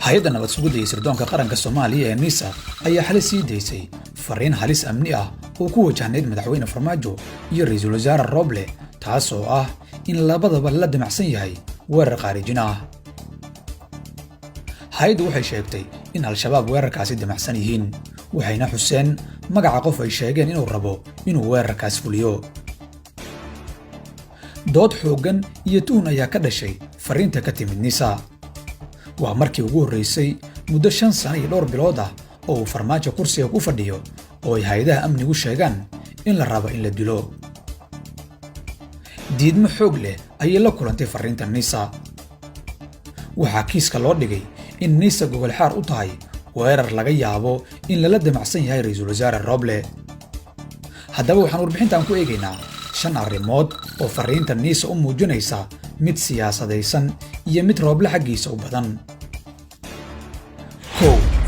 hay-adda nabad sugidda iyo sirdoonka qaranka Soomaaliya ee NISA ayaa xalay sii daysay fariin halis amni ah oo ku wajahneyd madaxweyne Farmaajo iyo ra'iisul wasaare Roble, taas oo ah in labadaba la damacsan yahay weerar qaarijin ah. Hay'addu waxay sheegtay in Al-Shabaab weerarkaasi damacsan yihiin, waxayna xuseen magaca qof ay sheegeen inuu rabo inuu weerarkaas fuliyo. dood xooggan iyo tuhun ayaa ka dhashay fariinta ka timid NISA. waa markii ugu horreysay muddo 5 sano iyo dhowr bilood ah oo uu Farmaajo kursiga ku fadhiyo oo ay hay'adaha amnigu sheegaan in la rabo in la dilo. diidmo xoog leh ayay la kulantay fariinta NISA. waxaa kiiska loo dhigay in NISA gogol xaar u tahay weerar laga yaabo in lala damacsan yahay ra'iisul wasaare Roble. haddaba waxaan warbixintan ku eegaynaa 5 arrimood oo fariinta NISA u muujinaysa mid siyaasadaysan iyo mid Roble xaggiisa u badan.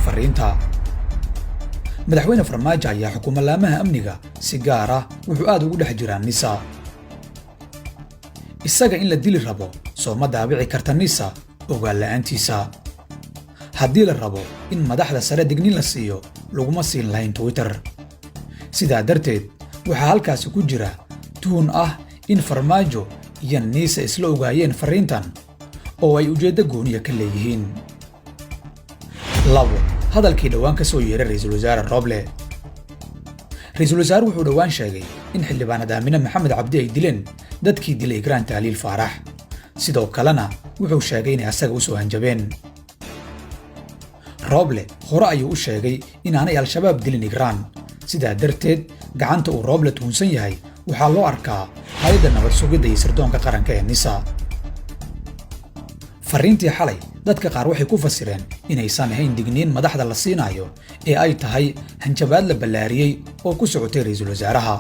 fariinta madaxweyne Farmaajo ayaa xukuuma laamaha amniga si gaar ah wuxuu aad ugu dhex jiraa NISA. isaga in la dili rabo soo ma daabici karta NISA ogaal la'aantiisa. haddii la rabo in madaxda sare digniin la siiyo laguma siin lahayn Twitter. sidaa darteed waxaa halkaasi ku jira tuhun ah in Farmaajo iyo NISA isla ogaayeen fariintan oo ay ujeeddo gooniya ka leeyihiin. hadalkii dhawaan ka soo yeeray ra'iisul wasaare Roble. ra'iisul wasaare wuxuu dhawaan sheegay in xildhibaanada Aamina Maxamed Cabdi ay dileen dadkii dilay Ikraan Tahliil Faarax. sidoo kalena wuxuu sheegay in asaga u soo hanjabeen. Roble hore ayuu u sheegay in aanay Al-Shabaab dilin Ikraan. sidaa darteed gacanta uu Roble tuhunsan yahay waxaa loo arkaa hay'adda nabad sugidda iyo sirdoonka qaranka ee NISA. fariintii xalay dadka qaar waxay ku fasireen inaysan ahayn digniin madaxda la siinayo ee ay tahay hanjabaad la ballaariyey oo ku socotay ra'iisul wasaaraha.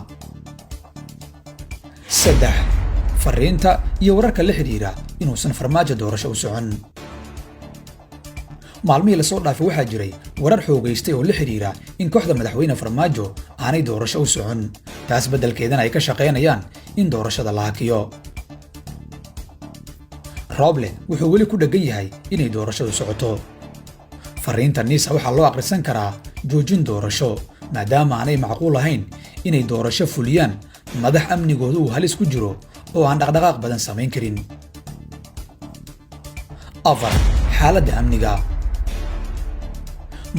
fariinta iyo wararka la xiriira inuusan Farmaajo doorasho u socon. maalmihii la soo dhaafay waxaa jiray warar xoogaystay oo la xiriira in kooxda madaxweyne Farmaajo aanay doorasho u socon, taas beddelkeedana ay ka shaqaynayaan in doorashada la hakiyo. Roble wuxuu weli ku dhagan yahay inay doorashadu socoto. fariinta NISA waxaa loo akhrisan karaa joojin doorasho maadaama aanay macquul ahayn inay doorasho fuliyaan madax amnigoodu uu halis ku jiro oo aan dhaqdhaqaaq badan samayn karin. xaaladda amniga.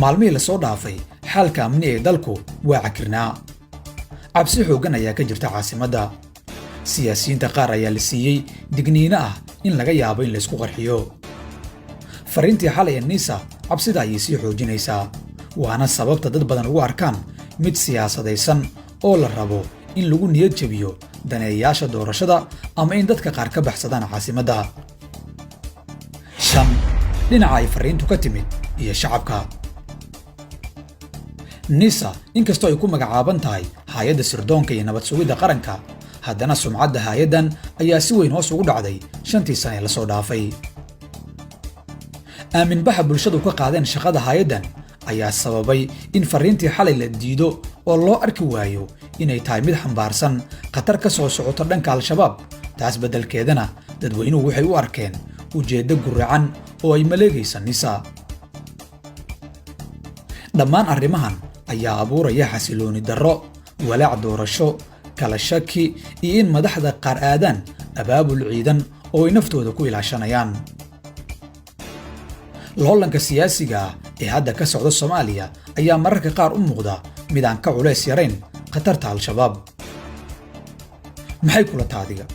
maalmihii la soo dhaafay xaalka amni ee dalku waa cakirnaa. cabsi xooggan ayaa ka jirta caasimadda. siyaasiyiinta qaar ayaa la siiyey digniino ah in laga yaabo in la isku qarxiyo. fariintii xalay ee NISA cabsida ayay sii xoojinaysaa, waana sababta dad badan ugu arkaan mid siyaasadaysan oo la rabo in lagu niyad jabiyo daneeyayaasha doorashada ama in dadka qaar ka baxsadaan caasimadda. dhinaca ay fariintu ka timid iyo shacabka. NISA inkastoo ay ku magacaaban tahay hay'adda sirdoonka iyo nabad sugidda qaranka, haddana sumcadda hay'addan ayaa si weyn hoos ugu dhacday 5 sano ee la soo dhaafay. aaminbaxa bulshadu ka qaadeen shaqada hay'addan ayaa sababay in fariintii xalay la diido oo loo arki waayo inay tahay mid xambaarsan khatar ka soo socota dhanka Al-Shabaab. taas beddelkeedana dadweynuhu waxay u arkeen ujeeddo guracan oo ay maleegaysa NISA. dhammaan arrimahan ayaa abuuraya xasilooni darro, walaac doorasho, kala shaki iyo in madaxda qaar aadaan abaabul ciidan oo ay naftooda ku ilaashanayaan. loolanka siyaasiga ah ee hadda ka socda Soomaaliya ayaa mararka qaar u muuqda mid aan ka culays yarayn khatarta Al-Shabaab. maxay kula taadiga?